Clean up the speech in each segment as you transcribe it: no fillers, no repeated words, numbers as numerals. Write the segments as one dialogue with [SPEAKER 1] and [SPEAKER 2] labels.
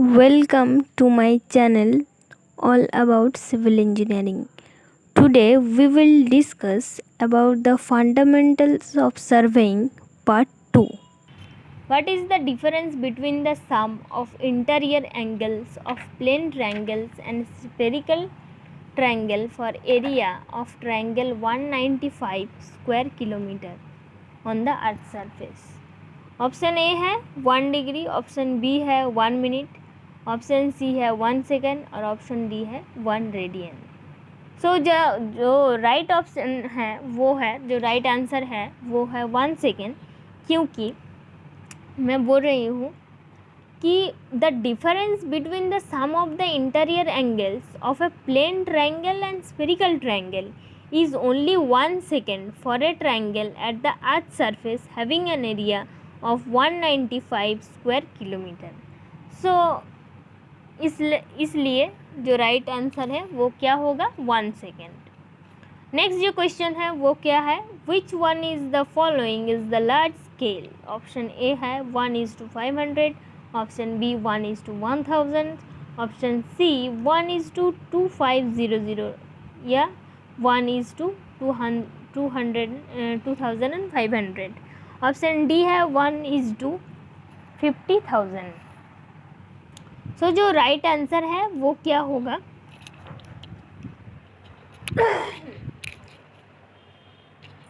[SPEAKER 1] Welcome to my channel all about civil engineering. Today we will discuss about the fundamentals of surveying part 2.
[SPEAKER 2] What is the difference between the sum of interior angles of plane triangles and spherical triangle for area of triangle 195 square kilometer on the earth surface? Option A है 1 degree, option B है 1 minute, option C है 1 second और option D है 1 radian. सो जो right option है वो है, जो राइट आंसर है वो है 1 सेकेंड, क्योंकि मैं बोल रही हूँ कि the difference between the sum of the interior angles of a plane triangle and spherical triangle is only 1 second for a triangle at the earth surface having an area of 195 square kilometer. So इसलिए जो right answer है वो क्या होगा 1 second. Next जो question है वो क्या है, which one is the following is the large scale? Option A है 1:500, ऑप्शन बी 1:1000, ऑप्शन सी 1:2500 या 1:2500। ऑप्शन डी है 1:50,000। सो जो राइट आंसर है वो क्या होगा?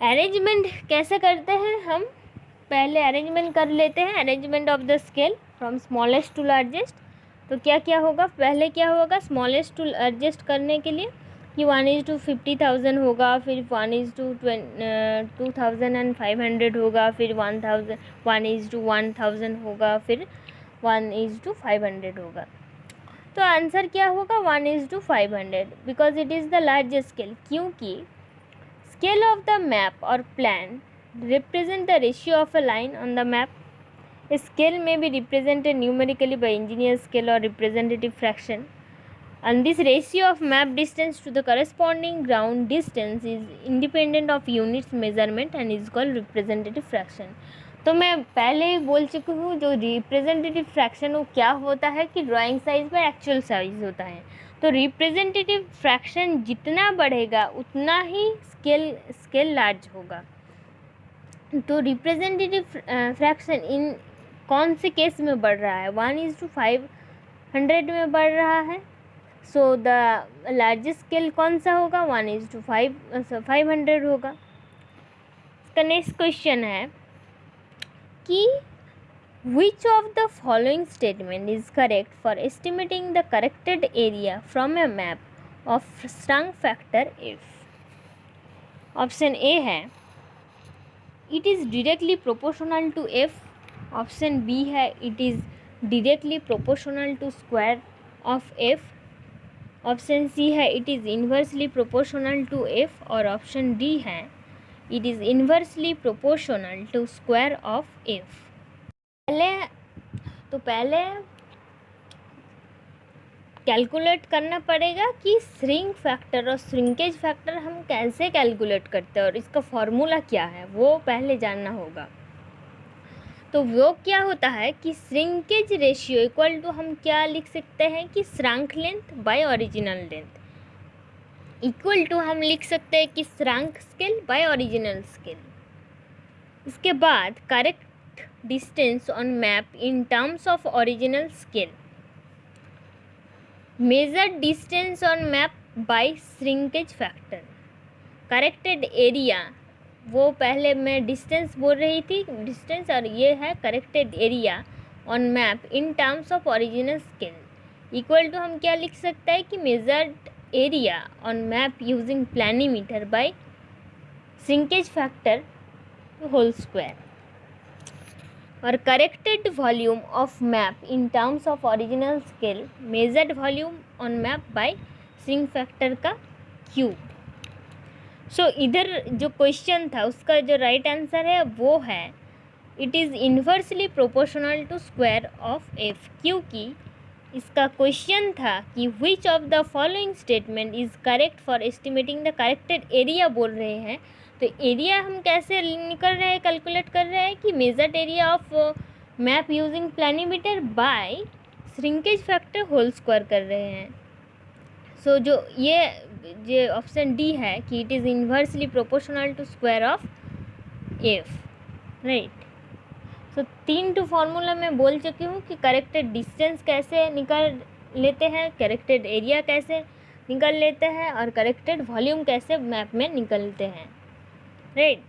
[SPEAKER 2] अरेंजमेंट कैसे करते हैं हम? पहले अरेंजमेंट कर लेते हैं, arrangement of the scale from smallest to largest. तो क्या क्या होगा, पहले क्या होगा स्मॉलेस्ट टू लार्जेस्ट करने के लिए कि 1:50,000 होगा, फिर 1:2500 होगा, फिर 1:1000 होगा, फिर 1:500 होगा। तो आंसर क्या होगा 1:500, because it is the largest scale, क्योंकि स्केल ऑफ द मैप और plan represent the ratio of a line on the map. A scale may be represented numerically by engineer scale or representative fraction, and this ratio of map distance to the corresponding ground distance is independent of units measurement and is called representative fraction. तो मैं पहले ही बोल चुकी हूँ, जो representative fraction वो क्या होता है कि ड्राइंग साइज में एक्चुअल साइज होता है। तो रिप्रेजेंटेटिव फ्रैक्शन जितना बढ़ेगा उतना ही स्केल लार्ज होगा। तो रिप्रेजेंटेटिव फ्रैक्शन इन कौन से केस में बढ़ रहा है? 1:500 में बढ़ रहा है। सो द लार्जेस्ट स्केल कौन सा होगा? 1:500 होगा। इसका नेक्स्ट क्वेश्चन है कि which of the following statement is correct for estimating the corrected area from a map of strength factor if? Option A है it is directly proportional to f, option B है it is directly proportional to square of f, option C है it is inversely proportional to f और option D है it is inversely proportional to square of f। पहले calculate करना पड़ेगा कि shrink factor और shrinkage factor हम कैसे कैलकुलेट करते हैं और इसका फॉर्मूला क्या है वो पहले जानना होगा। तो वो क्या होता है कि श्रिंकेज रेशियो इक्वल टू हम क्या लिख सकते हैं कि shrunk length by original length, equal to हम लिख सकते हैं कि shrunk scale by original scale. इसके बाद correct distance on map in terms of original scale, measured distance on map by shrinkage factor, corrected area, वो पहले मैं डिस्टेंस बोल रही थी डिस्टेंस, और ये है corrected area on map in terms of original scale, equal to हम क्या लिख सकते हैं कि measured area on map using planimeter by shrinkage factor whole square, और corrected volume of map in terms of original scale, measured volume on map by shrink factor का cube. So इधर जो क्वेश्चन था उसका जो राइट आंसर है वो है it is inversely proportional to square of f, क्योंकि इसका क्वेश्चन था कि which of the following statement is correct for estimating the corrected area बोल रहे हैं। तो एरिया हम कैसे निकल रहे हैं, कैलकुलेट कर रहे हैं कि measured area of map using planimeter by shrinkage factor whole square कर रहे हैं। सो ये ऑप्शन डी है कि it is inversely proportional to square of f, right. So 3 two formula में बोल चुकी हूँ कि करेक्टेड डिस्टेंस कैसे निकाल लेते हैं, करेक्टेड एरिया कैसे निकाल लेते हैं और करेक्टेड वॉल्यूम कैसे मैप में निकलते हैं, राइट।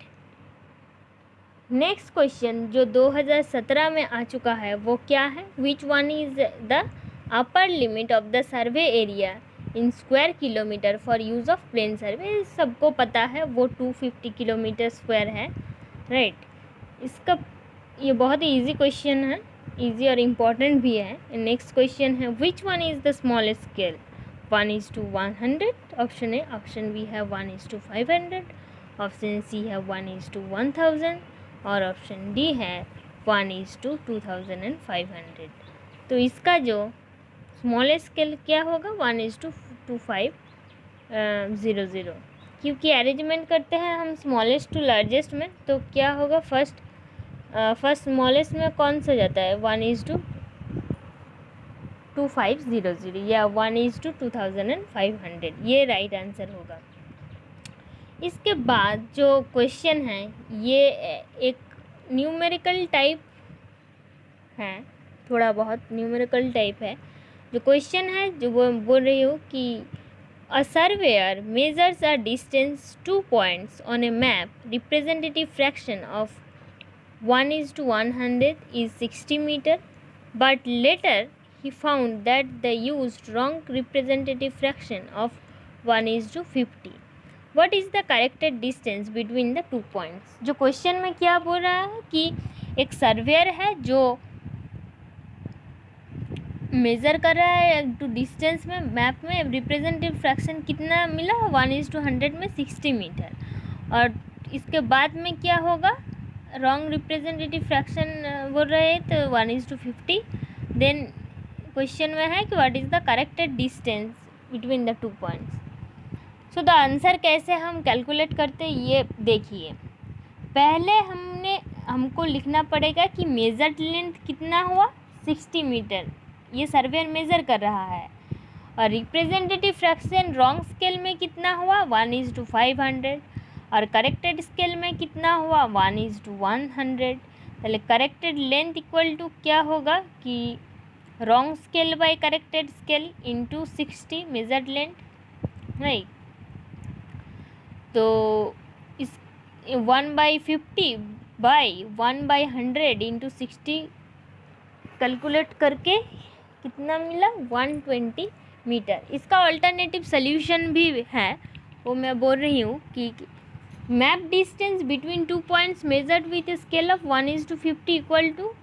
[SPEAKER 2] नेक्स्ट क्वेश्चन जो 2017 में आ चुका है वो क्या है, which one is the upper limit of the survey area in square kilometre for use of plane survey. सबको पता है वो 250 किलोमीटर स्क्वायर है, राइट। इसका ये बहुत ही ईजी क्वेश्चन है, ईजी और इम्पॉर्टेंट भी है। नेक्स्ट क्वेश्चन है which one is the smallest scale, 1:100, option A. Option B है 1:500, ऑप्शन सी है 1:1000 और ऑप्शन डी है 1:2500। तो इसका जो स्मॉलेस्ट स्केल क्या होगा, 1:2500, क्योंकि अरेंजमेंट करते हैं हम स्मॉलेस्ट टू लार्जेस्ट में। तो क्या होगा, फर्स्ट स्मॉलेस्ट में कौन सा जाता है, 1:2500 या 1:2500, ये राइट आंसर होगा। इसके बाद जो क्वेश्चन है ये एक न्यूमेरिकल टाइप है, थोड़ा बहुत न्यूमेरिकल टाइप है। जो क्वेश्चन है जो वो बोल रही हूँ कि a surveyor measures a distance 2 points on a map, representative fraction of 1:100 is 60 meter, but later he found that they used wrong representative fraction of 1:50. What is the corrected distance between the 2 points? जो question में क्या बोल रहा है कि एक surveyor है जो मेज़र कर रहा है टू डिस्टेंस में मैप में रिप्रेजेंटेटिव फ्रैक्शन कितना मिला, 1:100 में 60 मीटर, और इसके बाद में क्या होगा, रॉन्ग रिप्रेजेंटेटिव फ्रैक्शन बोल रहे हैं तो 1:50। देन क्वेश्चन में है कि what is the corrected distance between the 2 points. So the answer कैसे हम कैलकुलेट करते ये देखिए। पहले हमको लिखना पड़ेगा कि मेजर्ड लेंथ कितना हुआ, 60 मीटर, ये सर्वेयर मेज़र कर रहा है, और रिप्रेजेंटेटिव फ्रैक्शन रॉन्ग स्केल में कितना हुआ, 1:500, और करेक्टेड स्केल में कितना हुआ, 1:100। पहले करेक्टेड लेंथ इक्वल टू क्या होगा कि wrong scale bye corrected scale into 60 measured length, right. तो इस 1/50 बाई 1/100 इंटू 60 कैलकुलेट करके कितना मिला, 120 मीटर। इसका अल्टरनेटिव सल्यूशन भी है, वो मैं बोल रही हूँ कि map distance between 2 points measured with a scale of 1:50 equal to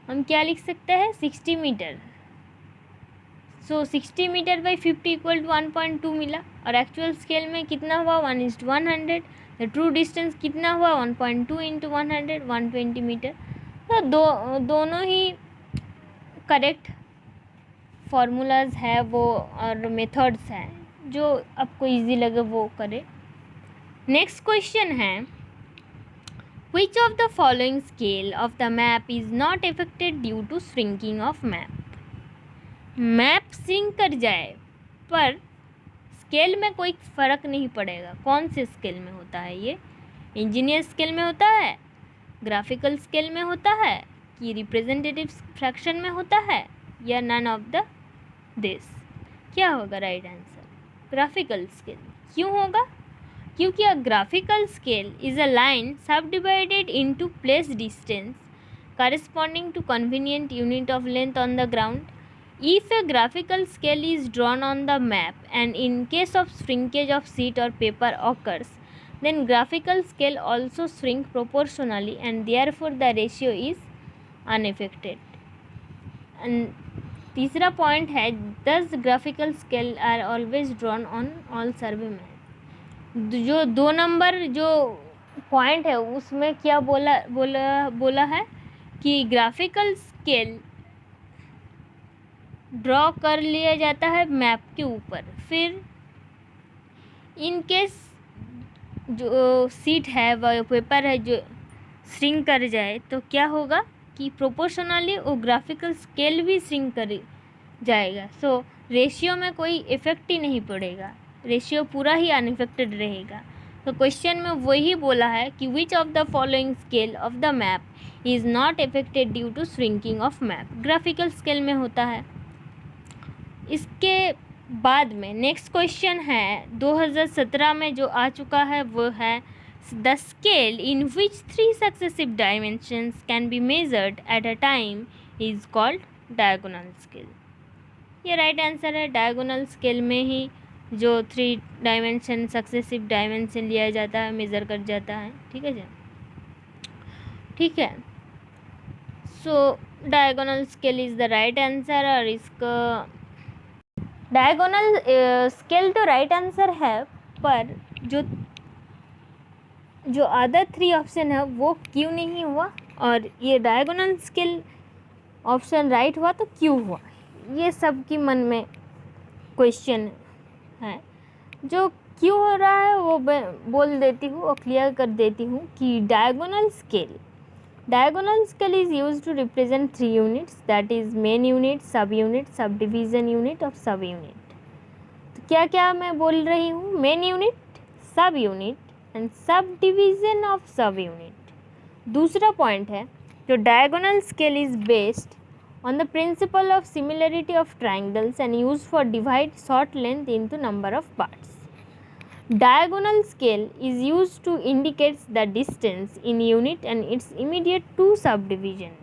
[SPEAKER 2] हम क्या लिख सकते हैं, 60 metre. So 60 metre by 50 equal to 1.2 मिला, और एक्चुअल स्केल में कितना हुआ, 1:100। द ट्रू डिस्टेंस कितना हुआ, 1.2 इंटू 100, 120 मीटर। तो दोनों ही करेक्ट फार्मूलाज है वो और मेथड्स हैं, जो आपको इजी लगे वो करें। नेक्स्ट क्वेश्चन है which of the following scale of the map is not affected due to shrinking of map. Map shrink कर जाए पर स्केल में कोई फ़र्क नहीं पड़ेगा। कौन से स्केल में होता है ये, इंजीनियर स्केल में होता है, ग्राफिकल स्केल में होता है, कि रिप्रेजेंटेटिव फ्रैक्शन में होता है, या नन ऑफ द दिस। क्या होगा राइट आंसर, ग्राफिकल स्केल। क्यों होगा, क्योंकि a graphical scale is a line subdivided into place distance corresponding to convenient unit of length on the ground. If a graphical scale is drawn on the map and in case of shrinkage of sheet or paper occurs, then graphical scale also shrink proportionally and therefore the ratio is unaffected. And तीसरा point है thus graphical scale are always drawn on all survey map. जो 2 number जो point है उसमें क्या बोला है कि ग्राफिकल स्केल ड्रॉ कर लिया जाता है मैप के ऊपर, फिर इन केस जो सीट है व पेपर है जो श्रिंक कर जाए तो क्या होगा कि प्रोपोर्शनली वो ग्राफिकल स्केल भी श्रिंक जाएगा। सो रेशियो में कोई इफ़ेक्ट ही नहीं पड़ेगा, रेशियो पूरा ही अनइफेक्टेड रहेगा। तो क्वेश्चन में वही बोला है कि which of the following scale of the map is not affected due to shrinking of map. Graphical scale में होता है। इसके बाद में नेक्स्ट क्वेश्चन है 2017 में जो आ चुका है, वो है the scale in which 3 successive dimensions can be measured at a time is called diagonal scale. ये राइट आंसर है। डायगोनल स्केल में ही जो 3 डायमेंशन सक्सेसिव डायमेंशन लिया जाता है, मेज़र कर जाता है। ठीक है जी, ठीक है। So diagonal scale is the right answer. और इसका डायगोनल स्केल तो राइट आंसर है, पर जो अदर 3 ऑप्शन है वो क्यों नहीं हुआ, और ये डायगोनल स्केल ऑप्शन राइट हुआ तो क्यों हुआ, ये सब की मन में क्वेश्चन है। जो क्यों हो रहा है वो बोल देती हूँ और क्लियर कर देती हूँ कि diagonal scale is used to represent 3 units, that is main unit, sub unit, subdivision unit और सब यूनिट। तो क्या क्या मैं बोल रही हूँ? Main unit, sub unit and sub division of सब यूनिट। दूसरा पॉइंट है, जो diagonal scale is based on the principle of similarity of triangles and used for divide short length into number of parts. Diagonal scale is used to indicate the distance in unit and its immediate two subdivision.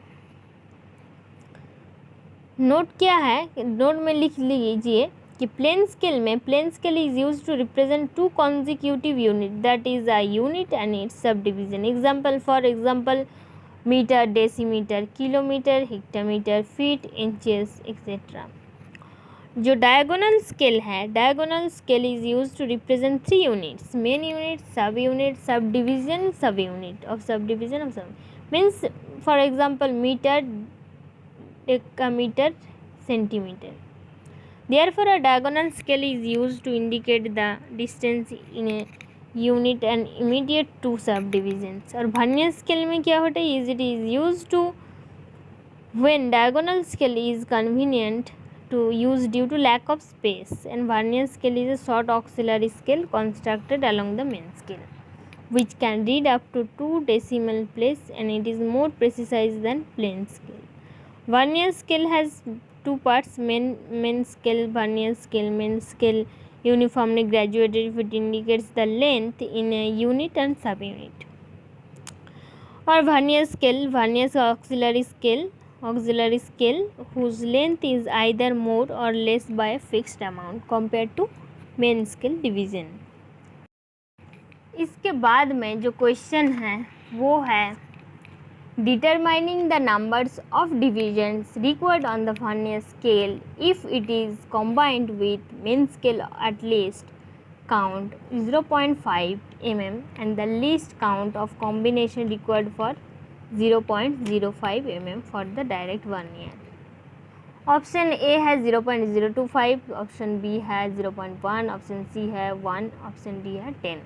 [SPEAKER 2] Note क्या है, note में लिख लीजिए कि plane scale is use to represent 2 consecutive unit, that is a unit and its subdivision. Example, for example, metre, decimetre, kilometre, hectometre, feet, inches etcetera. जो diagonal scale is use to represent 3 units, main unit, subdivision of sub means for example metre, decametre, centimetre. Therefore, a diagonal scale is used to indicate the distance in a unit and immediate two subdivisions. और vernier scale में क्या होता है? It is used to when diagonal scale is convenient to use due to lack of space, and vernier scale is a short auxiliary scale constructed along the main scale, which can read up to 2 decimal place, and it is more precise than plain scale. Vernier scale has 2 parts, main scale, vernier scale. Main scale uniformly graduated if it indicates the length in a unit and subunit. Or vernier auxiliary scale whose length is either more or less by a fixed amount compared to main scale division. इसके बाद में जो question है वो है determining the numbers of divisions required on the vernier scale if it is combined with main scale at least count 0.5 mm and the least count of combination required for 0.05 mm for the direct vernier. Option A है 0.025, option B है 0.1, option C है 1, option D है 10।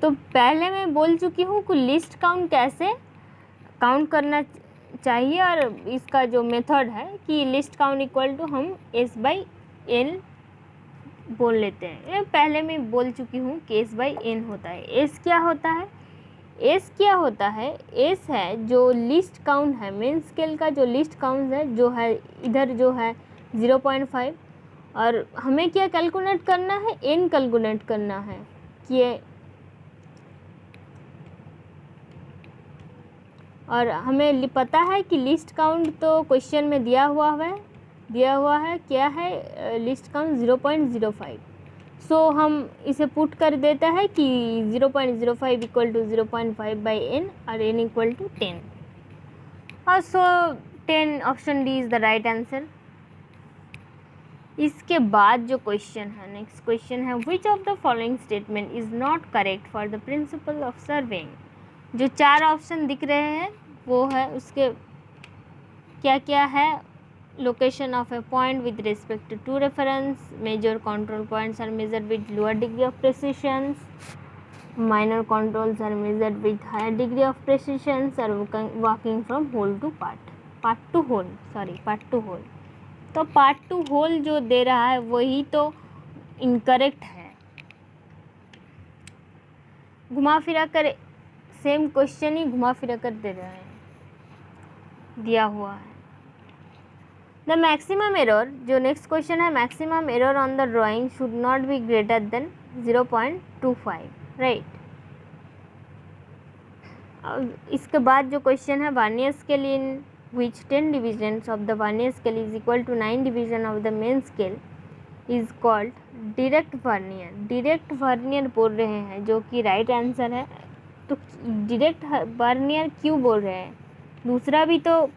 [SPEAKER 2] तो पहले मैं बोल चुकी हूँ कि लिस्ट काउंट कैसे काउंट करना चाहिए, और इसका जो मेथड है कि लिस्ट काउंट इक्वल टू हम S/N बोल लेते हैं। मैं पहले मैं बोल चुकी हूँ कि S/N होता है। S क्या होता है? S है जो लिस्ट काउंट है, मेन स्केल का जो लिस्ट काउंट है, जो है इधर जो है 0.5, और हमें क्या कैलकुलेट करना है? N कैलकुलेट करना है कि, और हमें पता है कि लिस्ट काउंट तो क्वेश्चन में दिया हुआ है क्या है? Least count 0.05। सो हम इसे पुट कर देता है कि 0.05 इक्वल टू 0.5/n और n इक्वल टू 10, और सो 10 option D is the right answer. इसके बाद जो क्वेश्चन है, नेक्स्ट क्वेश्चन है which of the following statement is not correct for the principle of surveying. जो 4 ऑप्शन दिख रहे हैं वो है, उसके क्या क्या है? Location of a point with respect to reference, major control points are measured with lower degree of precision, minor controls are measured with higher degree of precision, और working from whole to part to whole. तो part 2 whole जो दे रहा है वही तो incorrect है। घुमा फिरा कर सेम क्वेश्चन ही घुमा फिरा कर दे रहे हैं, दिया हुआ है। द मैक्सिमम एरर, जो नेक्स्ट क्वेश्चन है, maximum error on the drawing should not be greater than 0.25, right. इसके बाद जो क्वेश्चन है, vernier scale in which 10 divisions of the vernier scale is equal to 9 division of the main scale is called direct vernier. Direct vernier बोल रहे हैं, जो कि right answer है। तो डायरेक्ट वर्नियर क्यों बोल रहे हैं? दूसरा भी तो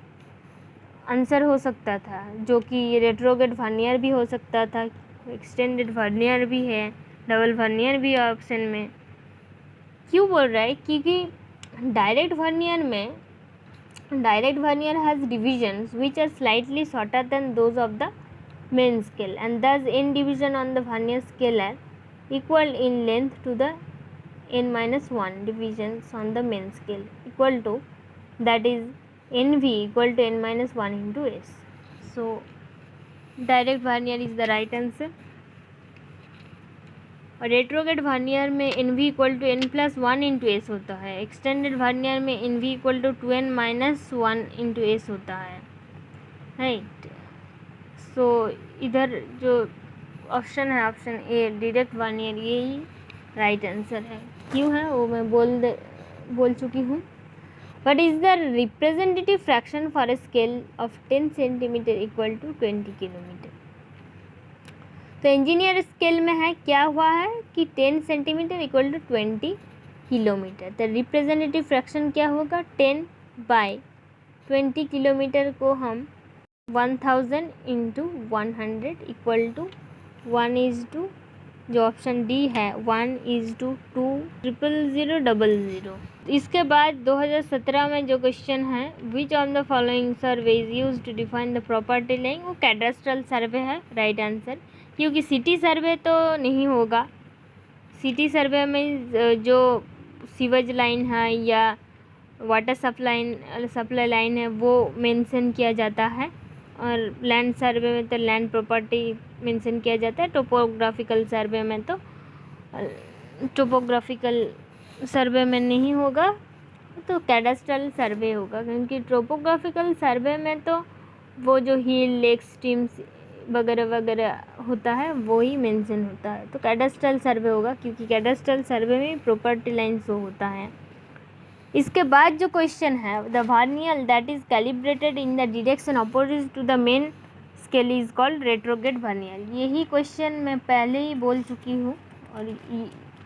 [SPEAKER 2] आंसर हो सकता था, जो कि रेट्रोगेट वर्नियर भी हो सकता था, एक्सटेंडेड वर्नियर भी है, डबल वर्नियर भी है ऑप्शन में। क्यों बोल रहा है? क्योंकि direct vernier has divisions which are slightly shorter than those of the main scale, and thus n division on the vernier scale are equal in length to the n-1 divisions on the main scale, equal to, that is nv equal to n-1 into s. So direct vernier is the right answer. और retrograde vernier में n v equal to n plus 1 into s होता है। Extended vernier में n v equal to 2n minus 1 into s होता है, right. So इधर जो option है, ऑप्शन ए डायरेक्ट वर्नियर, यही राइट आंसर है। क्यों है वो मैं बोल चुकी हूँ। What is the representative fraction for a scale of 10 centimetre equal to 20 kilometre. तो इंजीनियर स्केल में है, क्या हुआ है कि 10 सेंटीमीटर इक्वल टू 20 किलोमीटर। तो रिप्रेजेंटेटिव फ्रैक्शन क्या होगा? 10 बाई 20 किलोमीटर को हम 1000 इंटू 100 इक्वल टू 1:, जो ऑप्शन डी है 1:2000000। इसके बाद 2017 में जो क्वेश्चन है, which of the following survey is use to define the property line, वो कैडस्ट्रल सर्वे है, राइट आंसर। क्योंकि सिटी सर्वे तो नहीं होगा। सिटी सर्वे में जो सीवेज लाइन है या वाटर सप्लाई लाइन है वो मेंशन किया जाता है, और लैंड सर्वे में तो लैंड प्रॉपर्टी मेंशन किया जाता है। टोपोग्राफिकल सर्वे में तो टोपोग्राफिकल सर्वे में नहीं होगा, तो कैडस्ट्रल सर्वे होगा। क्योंकि टोपोग्राफिकल सर्वे में तो वो जो हिल, लेक, स्ट्रीम्स वगैरह वगैरह होता है वो ही मेंशन होता है। तो कैडस्ट्रल सर्वे होगा, क्योंकि कैडस्ट्रल सर्वे में प्रॉपर्टी लाइन शो होता है। इसके बाद जो क्वेश्चन है, the vernier that is calibrated in the direction opposite to the main scale is called retrograde vernier. यही क्वेश्चन मैं पहले ही बोल चुकी हूँ, और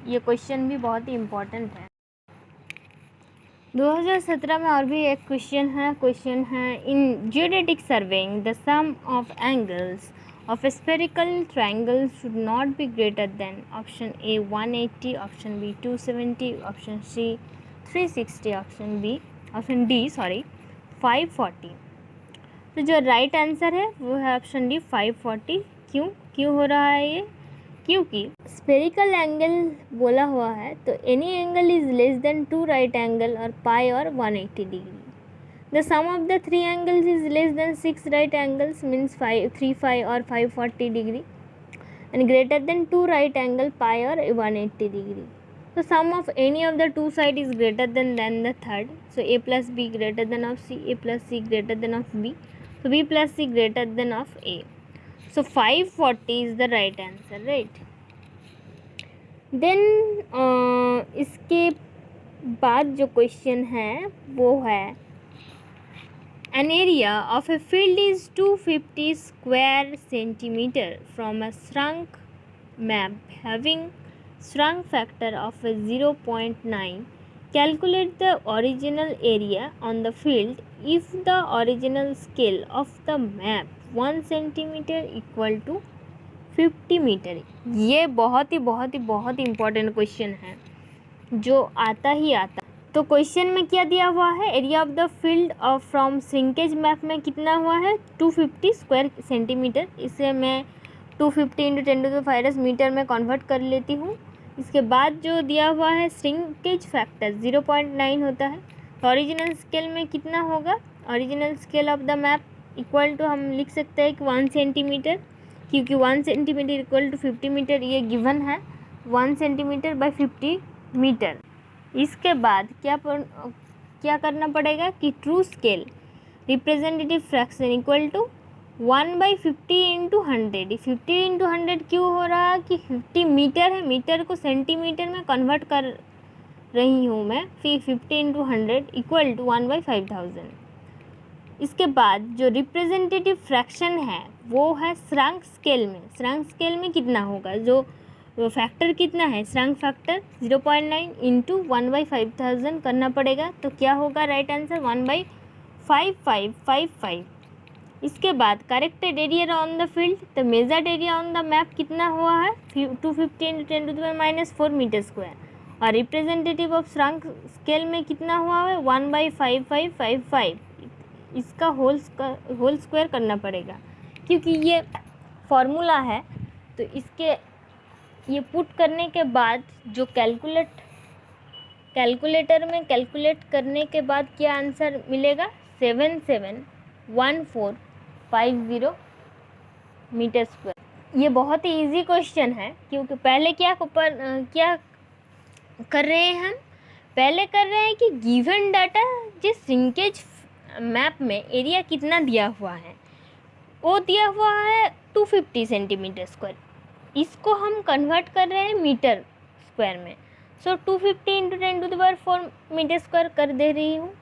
[SPEAKER 2] ये क्वेश्चन भी बहुत ही इम्पोर्टेंट है। 2017 में और भी एक क्वेश्चन है in geodetic surveying the sum of angles of spherical triangle should not be greater than, option A 180, option B 270, option C 360, option D 540। तो जो राइट आंसर है वो है ऑप्शन डी 540। क्यों हो रहा है ये? क्योंकि स्फेरिकल एंगल बोला हुआ है, तो any angle is less than 2 right angle और पाई और 180 degree. The sum of the 3 angles is less than 6 right angles means 3 और 540 degree, and greater than 2 right angle pi और 180 डिग्री। तो sum of any of the 2 side is greater than the third. So A plus B greater than of C, A plus C greater than of B, so b plus c greater than of a. So 540 is the right answer, right? Then इसके बाद जो question है वो है an area of a field is 250 square centimeter from a shrunk map having shrunk factor of a 0.9. Calculate the original area on the field if the original scale of the map 1 centimeter equal to 50 metre. ये बहुत ही important question है, जो आता ही आता। तो question में क्या दिया हुआ है? Area of the field of from shrinkage map में कितना हुआ है? 250 स्क्वायर सेंटीमीटर। इसे मैं 250 इंटू 10⁵ मीटर में कन्वर्ट कर लेती हूँ। इसके बाद जो दिया हुआ है श्रिंकेज फैक्टर 0.9 होता है। तो ओरिजिनल स्केल में कितना होगा? Original scale of the map equal to हम लिख सकते हैं कि 1 सेंटीमीटर, क्योंकि 1 सेंटीमीटर इक्वल टू 50 मीटर ये गिवन है, 1 सेंटीमीटर बाई 50 मीटर। इसके बाद क्या करना पड़ेगा कि true scale representative fraction equal to 1/50 into 100। 50 into 100 क्यों हो रहा है कि 50 मीटर है, मीटर को सेंटीमीटर में कन्वर्ट कर रही हूँ मैं, फिर 50 इंटू 100 इक्वल टू 1/5000। इसके बाद जो रिप्रेजेंटेटिव फ्रैक्शन है वो है श्रृंक स्केल में। श्रृंक स्केल में कितना होगा, जो फैक्टर कितना है, श्रृंक फैक्टर 0.9 इंटू 1/5000 करना पड़ेगा। तो क्या होगा राइट आंसर 1/5555। इसके बाद corrected area on the field, तो measured area on the map कितना हुआ है 250 इंटू 10⁻⁴ मीटर स्क्वायर, और रिप्रेजेंटेटिव ऑफ श्रृंक स्केल में कितना हुआ है 1/5555। इसका होल स्क्वायर करना पड़ेगा, क्योंकि ये फॉर्मूला है। तो इसके ये पुट करने के बाद जो कैलकुलेटर में कैलकुलेट करने के बाद क्या आंसर मिलेगा 771450 मीटर स्क्वायर। ये बहुत ही इजी क्वेश्चन है, क्योंकि पहले क्या कर रहे हैं हम, पहले कर रहे हैं कि गिवन डाटा जिस श्रिंकेज मैप में एरिया कितना दिया हुआ है वो दिया हुआ है 250 सेंटीमीटर स्क्वायर, इसको हम कन्वर्ट कर रहे हैं मीटर स्क्वायर में। सो 250 इंटू 10⁴ मीटर स्क्वायर कर दे रही हूँ।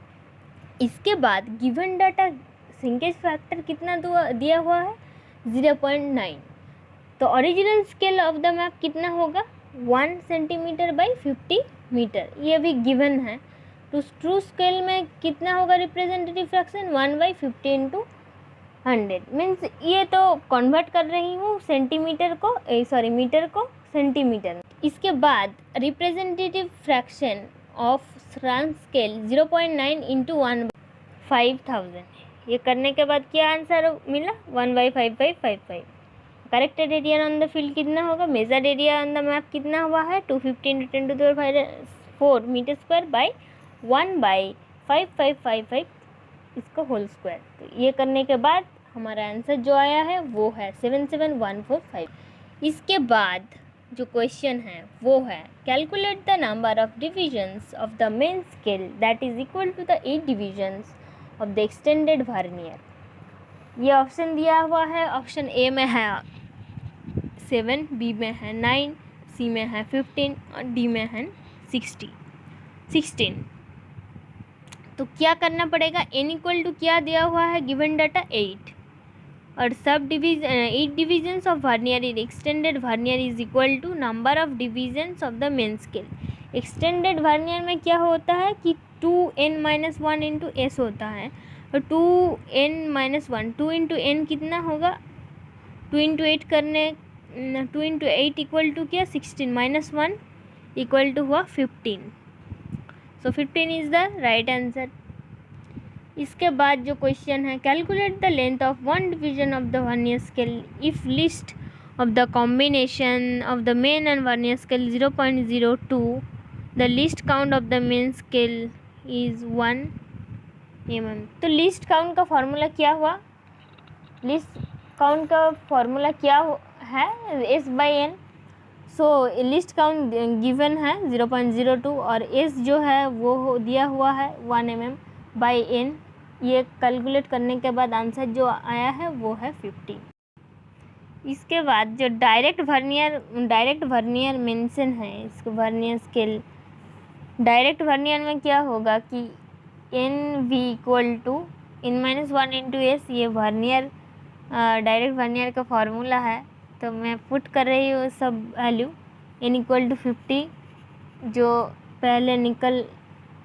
[SPEAKER 2] इसके बाद गिवन डाटा श्रिंकेज फैक्टर कितना दिया हुआ है 0.9। तो original scale of the map कितना होगा 1 सेंटीमीटर बाई 50 मीटर, ये भी गिवन है। तो ट्रू स्केल में कितना होगा रिप्रेजेंटेटिव फ्रैक्शन 1/50 इंटू 100। मीन्स ये तो कन्वर्ट कर रही हूँ सेंटीमीटर को मीटर को सेंटीमीटर में। इसके बाद representative fraction of shrunk scale 0.9 into 1/5000। ये करने के बाद क्या आंसर मिला 1/5555। Corrected area on the field कितना होगा, measured area on the map कितना हुआ है 250 इंटू 10⁴ मीटर स्क्वायर बाई 1/5555 इसका होल स्क्वायर। तो ये करने के बाद हमारा आंसर जो आया है वो है 77145। इसके बाद जो क्वेश्चन है वो है calculate the number of divisions of the main scale that is equal to the 8 divisions of the extended vernier. ये ऑप्शन दिया हुआ है, ऑप्शन ए में है 7, बी में है 9, सी में है 15 और डी में है 16। तो क्या करना पड़ेगा, n इक्वल टू क्या दिया हुआ है गिवन डाटा 8, और subdivision 8 divisions of vernier in extended vernier is equal to number of divisions of the main scale. Extended vernier में क्या होता है कि 2n-1 इंटू एस होता है, और 2n-1 2 इंटू n कितना होगा 2 इंटू 8 करने 2 इंटू 8 इक्वल टू क्या 16 -1 इक्वल टू हुआ 15। सो 15 इज़ द राइट आंसर। इसके बाद जो क्वेश्चन है calculate the length of one division of the vernier scale if list of the combination of the main and vernier scale 0.02, the least count of the main scale is 1 mm। तो list count का formula क्या हुआ, list count का formula क्या है S/N। सो list count given है 0.02 और S जो है वो दिया हुआ है 1 mm बाई n। ये कैलकुलेट करने के बाद आंसर जो आया है वो है 50। इसके बाद जो डायरेक्ट वर्नियर मेंशन है इसको वर्नियर स्केल, डायरेक्ट वर्नियर में क्या होगा कि NV equal to n-1 into S, ये वर्नियर डायरेक्ट वर्नियर का फॉर्मूला है। तो मैं पुट कर रही हूँ सब वैल्यू, n इक्वल टू 50 जो पहले निकल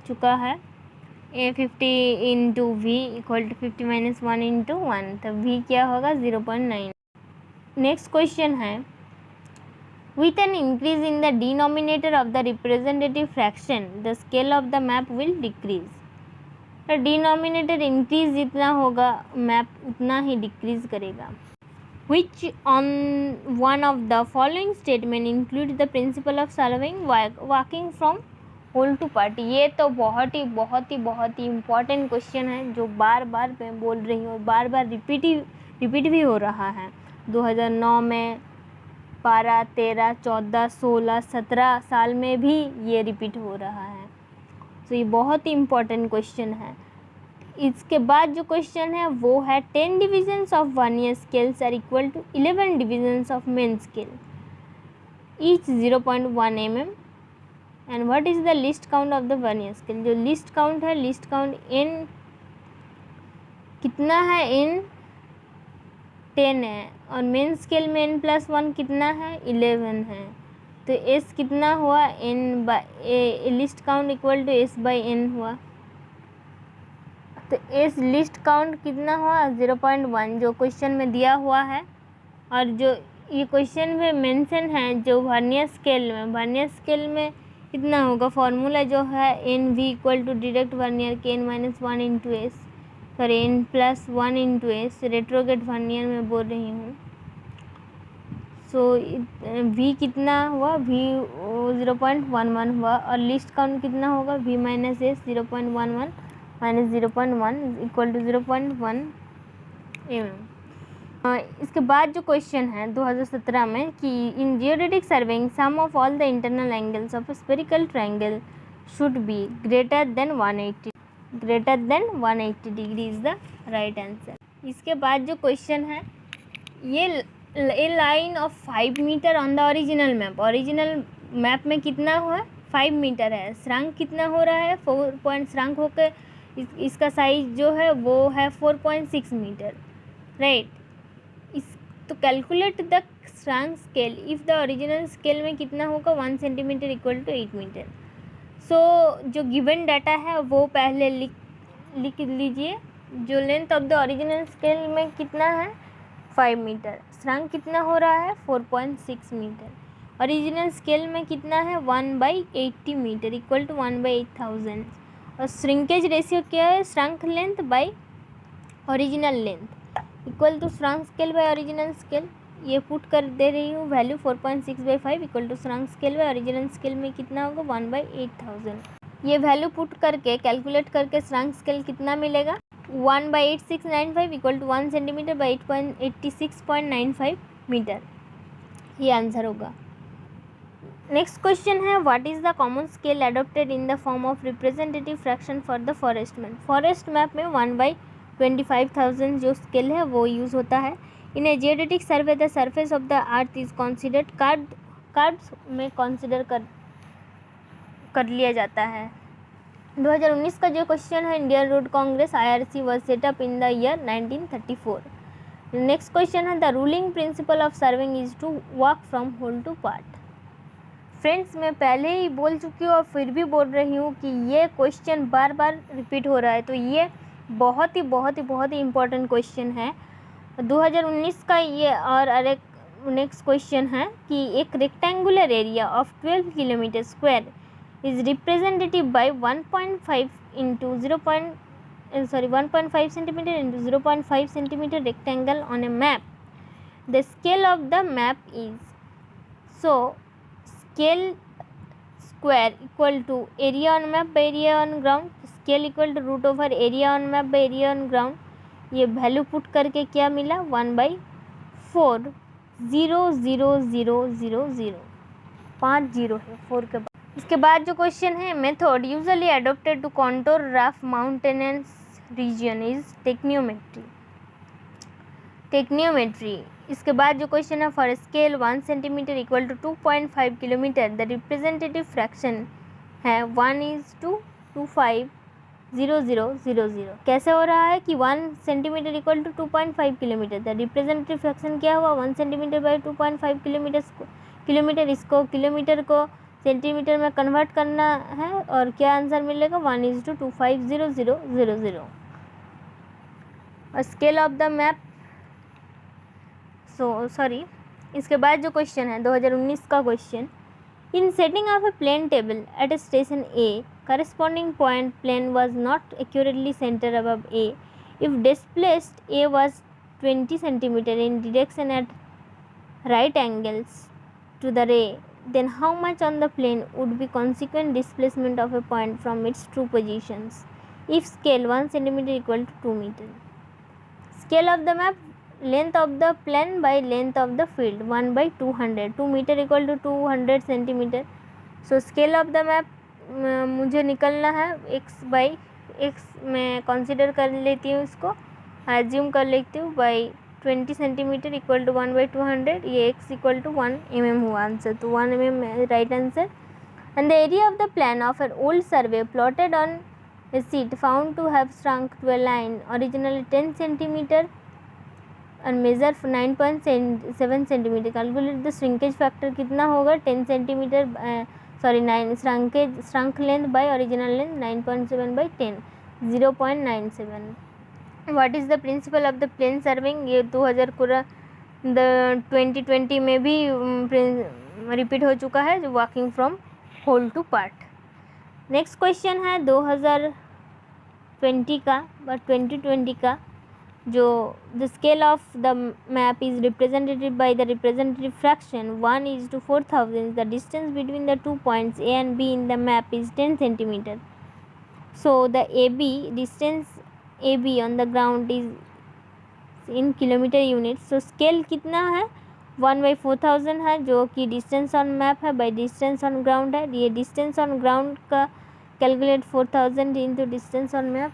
[SPEAKER 2] चुका है, A50 into V equal to 50 -1 into 1, तो V क्या होगा 0.9। नेक्स्ट क्वेश्चन है with an increase in the denominator of the representative fraction the scale of the map will decrease. तो डिनोमिनेटर इंक्रीज जितना होगा मैप उतना ही डिक्रीज करेगा। Which on one of the following statement includes the principle of solving walking from whole to part. ये तो बहुत ही important question है जो बार बार मैं बोल रही हूँ, बार बार रिपीट भी हो रहा है। 2009 में, 12, 13, 14, 16, 17 साल में भी ये रिपीट हो रहा है। तो ये बहुत ही इम्पॉर्टेंट क्वेश्चन है। इसके बाद जो क्वेश्चन है वो है 10 divisions of vernier scales are equal to 11 divisions of main scale, each 0.1 mm, and what is the least count of the vernier scale. जो लिस्ट काउंट है, लिस्ट काउंट इन कितना है, इन 10 है, और मेन स्केल में n+1 कितना है, 11 है। तो s कितना हुआ, n by least count equal to s by n हुआ। तो s लिस्ट काउंट कितना हुआ, 0.1 जो क्वेश्चन में दिया हुआ है, और जो ये क्वेश्चन में मेंशन है जो वर्नियर स्केल में कितना होगा, फॉर्मूला जो है n v equal to direct vernier के n-1 into S, sorry n+1 into S, retrograde vernier में बोल रही हूँ। सो v कितना हुआ, v 0.11 हुआ, और लिस्ट काउंट कितना होगा, v minus S 0.11 minus 0.1 equal to 0.1 mm। इसके बाद जो क्वेश्चन है 2017 में कि in geodetic surveying sum of all the internal angles of spherical triangle should be greater than 180 degree is the right answer. इसके बाद जो क्वेश्चन है, ये line of 5 metre on the original map में कितना हुआ, 5 मीटर है, श्रृंक कितना हो रहा है, 4 श्रृंक होकर इसका साइज जो है वो है 4.6 मीटर, राइट। तो calculate the shrink scale if the original scale में कितना होगा, 1 सेंटीमीटर इक्वल टू 8 मीटर। सो जो गिवन डाटा है वो पहले लिख लीजिए। जो length of the original scale में कितना है, 5 मीटर, श्रृंक कितना हो रहा है, 4.6 मीटर, ओरिजिनल स्केल में कितना है, 1/80 मीटर इक्वल टू 1/8000, और श्रिंकेज रेशियो क्या है, shrunk length by original length equal to shrunk scale by original scale. ये पुट कर दे रही हूँ value, 4.6/5 equal to shrunk scale by original scale में कितना होगा, 1/8000। ये वैल्यू पुट करके कैलकुलेट करके श्रृंक स्केल कितना मिलेगा, 1/8695 equal to 1 centimetre by 86.95 metre, ये आंसर होगा। नेक्स्ट क्वेश्चन है, what is the common scale adopted in the form of representative fraction for the forest map. Forest map में 1/25,000 जो scale है वो यूज़ होता है। In a geodetic survey the surface of the earth is considered curves में consider कर लिया जाता है। 2019 का जो क्वेश्चन है, Indian road congress IRC was set up in the year 1934। Next question है, the ruling principle of surveying is to work from whole to part. Friends, मैं पहले ही बोल चुकी हूँ और फिर भी बोल रही हूँ कि ये क्वेश्चन बार बार रिपीट हो रहा है, तो ये बहुत ही इम्पोर्टेंट क्वेश्चन है 2019 का ये। और एक नेक्स्ट क्वेश्चन है कि एक rectangular area of 12 kilometre square is representative by 1.5 centimetre into 0.5 centimetre rectangle on a map. The scale of the map is, so scale square equal to area on map by area on ground, scale equal to root over area on map by area on ground. ये value put करके क्या मिला, 1/4, 0.0000, 5 zero है 4 के बाद। इसके बाद जो क्वेश्चन है, method usually adopted to contour rough mountainous region is tacheometry. इसके बाद जो क्वेश्चन है, for scale 1 centimetre equal to 2.5 kilometre the representative fraction है 1:250000। कैसे हो रहा है कि 1 centimetre equal to 2.5 kilometre, the representative fraction क्या हुआ, 1 सेंटीमीटर बाई 2.5 किलोमीटर। इसको किलोमीटर को सेंटीमीटर में कन्वर्ट करना है और क्या आंसर मिलेगा, 1:250000। और स्केल ऑफ द मैप, इसके बाद जो क्वेश्चन है 2019 का question, in setting of a plane table at a station A corresponding point plane was not accurately centered above A. If displaced A was 20 cm in direction at right angles to the ray, then how much on the plane would be consequent displacement of a point from its true positions if scale 1 centimeter equal to 2 meter. Scale of the map, length of the plane by length of the field 1 by 200, 2 meter equal to 200 centimeter. So scale of the map मुझे निकलना है x by x मैं consider कर लेती हूँ, इसको assume कर लेती हूँ by 20 centimetre equal to 1 by 200, ये x इक्वल टू 1 mm हुआ आंसर, तो 1 mm right answer. And the area of the plan of an old survey plotted on a sheet found to have shrunk to a line originally 10 centimeter and measure 9.7 centimeter. Calculate the shrinkage factor कितना होगा 10 centimeter sorry 9 shrunk length by original length 9.7 by 10 0.97. What is the principle of the plane surveying? ये 2000 पूरा the 2020 में भी repeat हो चुका है, जो walking from whole to part. Next question है 2020 का, बट 2020 का जो the scale of the map is represented by the representative fraction 1:4000. The distance between the 2 points A and B in the map is 10 centimeter. So the AB distance AB on the ground is in kilometre unit. So scale कितना है 1/4000 है, जो कि distance on map है by distance on ground है. ये distance on ground का calculate 4000 into distance on map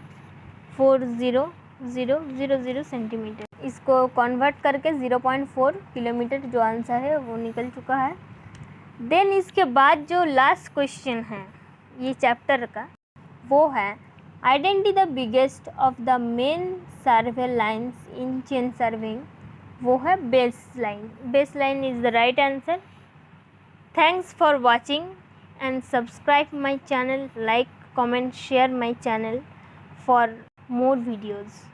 [SPEAKER 2] 4000 centimetre. इसको कन्वर्ट करके 0.4 किलोमीटर जो आंसर है वो निकल चुका है. देन इसके बाद जो लास्ट क्वेश्चन है ये चैप्टर का, वो है identity the biggest of the main survey lines in chain surveying. वो है base line. Base line is the right answer. Thanks for watching and subscribe my channel, like, comment, share my channel for more videos.